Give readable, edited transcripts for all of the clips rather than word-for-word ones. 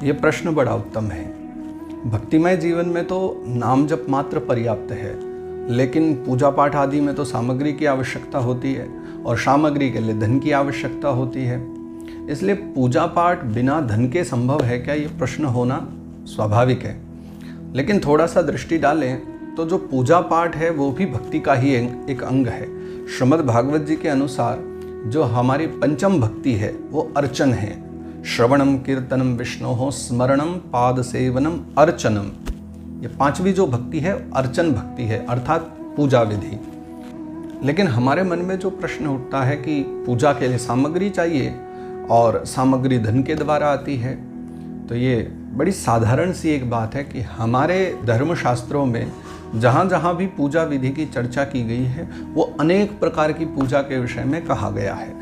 ये प्रश्न बड़ा उत्तम है। भक्तिमय जीवन में तो नाम जप मात्र पर्याप्त है, लेकिन पूजा पाठ आदि में तो सामग्री की आवश्यकता होती है और सामग्री के लिए धन की आवश्यकता होती है। इसलिए पूजा पाठ बिना धन के संभव है क्या, ये प्रश्न होना स्वाभाविक है। लेकिन थोड़ा सा दृष्टि डालें तो जो पूजा पाठ है वो भी भक्ति का ही एक अंग है। श्रीमद् भागवत जी के अनुसार जो हमारी पंचम भक्ति है वो अर्चन है। श्रवणम कीर्तनम विष्णोः स्मरणम पाद सेवनम अर्चनम, ये पांचवी जो भक्ति है अर्चन भक्ति है, अर्थात पूजा विधि। लेकिन हमारे मन में जो प्रश्न उठता है कि पूजा के लिए सामग्री चाहिए और सामग्री धन के द्वारा आती है, तो ये बड़ी साधारण सी एक बात है कि हमारे धर्मशास्त्रों में जहाँ जहाँ भी पूजा विधि की चर्चा की गई है वो अनेक प्रकार की पूजा के विषय में कहा गया है।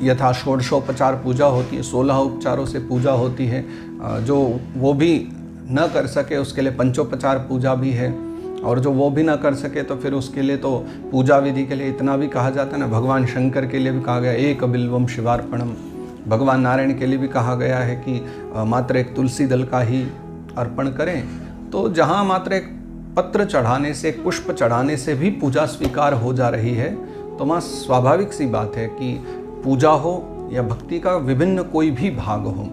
यथा षोडशोपचार पूजा होती है, 16 उपचारों से पूजा होती है। जो वो भी न कर सके उसके लिए पंचोपचार पूजा भी है, और जो वो भी ना कर सके तो फिर उसके लिए तो पूजा विधि के लिए इतना भी कहा जाता है ना, भगवान शंकर के लिए भी कहा गया एक बिल्वम शिवार्पणम। भगवान नारायण के लिए भी कहा गया है कि मात्र एक तुलसी दल का ही अर्पण करें। तो जहाँ मात्र एक पत्र चढ़ाने से, एक पुष्प चढ़ाने से भी पूजा स्वीकार हो जा रही है, तो वहाँ स्वाभाविक सी बात है कि पूजा हो या भक्ति का विभिन्न कोई भी भाग हो,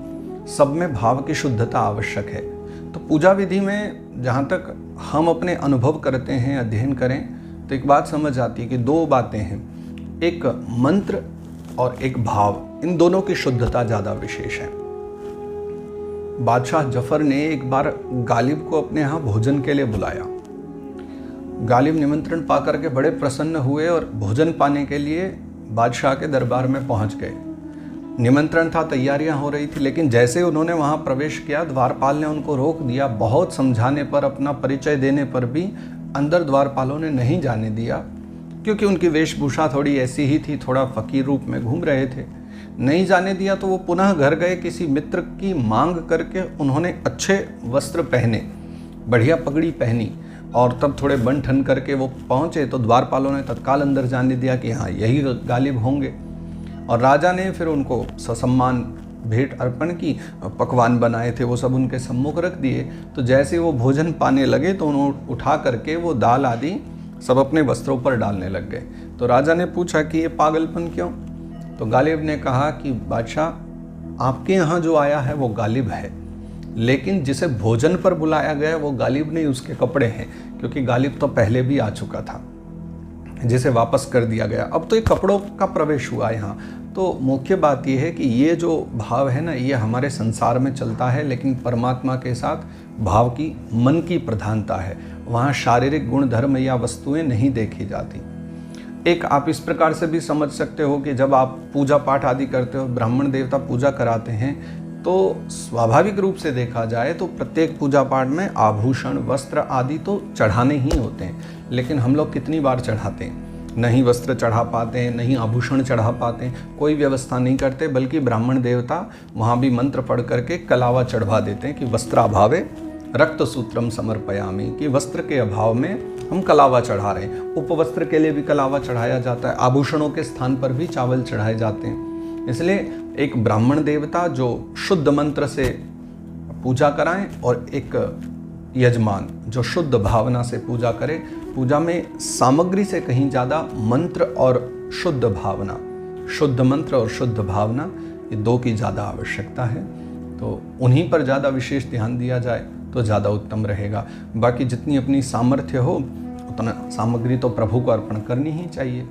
सब में भाव की शुद्धता आवश्यक है। तो पूजा विधि में जहाँ तक हम अपने अनुभव करते हैं, अध्ययन करें, तो एक बात समझ आती है कि दो बातें हैं, एक मंत्र और एक भाव। इन दोनों की शुद्धता ज़्यादा विशेष है। बादशाह जफर ने एक बार गालिब को अपने यहाँ भोजन के लिए बुलाया। गालिब निमंत्रण पाकर के बड़े प्रसन्न हुए और भोजन पाने के लिए बादशाह के दरबार में पहुंच गए। निमंत्रण था, तैयारियां हो रही थी, लेकिन जैसे उन्होंने वहां प्रवेश किया, द्वारपाल ने उनको रोक दिया। बहुत समझाने पर, अपना परिचय देने पर भी अंदर द्वारपालों ने नहीं जाने दिया, क्योंकि उनकी वेशभूषा थोड़ी ऐसी ही थी, थोड़ा फकीर रूप में घूम रहे थे। नहीं जाने दिया तो वो पुनः घर गए, किसी मित्र की मांग करके उन्होंने अच्छे वस्त्र पहने, बढ़िया पगड़ी पहनी, और तब थोड़े बन ठन करके वो पहुँचे तो द्वारपालों ने तत्काल अंदर जाने दिया कि हाँ यही गालिब होंगे। और राजा ने फिर उनको ससम्मान भेंट अर्पण की, पकवान बनाए थे वो सब उनके सम्मुख रख दिए। तो जैसे वो भोजन पाने लगे तो उन्होंने उठा करके वो दाल आदि सब अपने वस्त्रों पर डालने लग गए। तो राजा ने पूछा कि ये पागलपन क्यों? तो गालिब ने कहा कि बादशाह, आपके यहाँ जो आया है वो गालिब है, लेकिन जिसे भोजन पर बुलाया गया वो गालिब नहीं, उसके कपड़े हैं, क्योंकि गालिब तो पहले भी आ चुका था, जिसे वापस कर दिया गया। अब तो ये कपड़ों का प्रवेश हुआ यहाँ। तो मुख्य बात यह है कि ये जो भाव है ना, ये हमारे संसार में चलता है, लेकिन परमात्मा के साथ भाव की, मन की प्रधानता है। वहाँ शारीरिक गुण धर्म या वस्तुएं नहीं देखी जाती। एक आप इस प्रकार से भी समझ सकते हो कि जब आप पूजा पाठ आदि करते हो, ब्राह्मण देवता पूजा कराते हैं, तो स्वाभाविक रूप से देखा जाए तो प्रत्येक पूजा पाठ में आभूषण, वस्त्र आदि तो चढ़ाने ही होते हैं। लेकिन हम लोग कितनी बार चढ़ाते हैं? नहीं वस्त्र चढ़ा पाते हैं, नहीं आभूषण चढ़ा पाते हैं, कोई व्यवस्था नहीं करते, बल्कि ब्राह्मण देवता वहाँ भी मंत्र पढ़ करके कलावा चढ़वा देते हैं कि वस्त्राभावे रक्त सूत्रम समर्पयामि, कि वस्त्र के अभाव में हम कलावा चढ़ा रहे हैं। उपवस्त्र के लिए भी कलावा चढ़ाया जाता है, आभूषणों के स्थान पर भी चावल चढ़ाए जाते हैं। इसलिए एक ब्राह्मण देवता जो शुद्ध मंत्र से पूजा कराएं और एक यजमान जो शुद्ध भावना से पूजा करे। पूजा में सामग्री से कहीं ज़्यादा मंत्र और शुद्ध भावना, शुद्ध मंत्र और शुद्ध भावना, ये दो की ज़्यादा आवश्यकता है। तो उन्हीं पर ज़्यादा विशेष ध्यान दिया जाए तो ज़्यादा उत्तम रहेगा। बाकी जितनी अपनी सामर्थ्य हो उतना सामग्री तो प्रभु को अर्पण करनी ही चाहिए।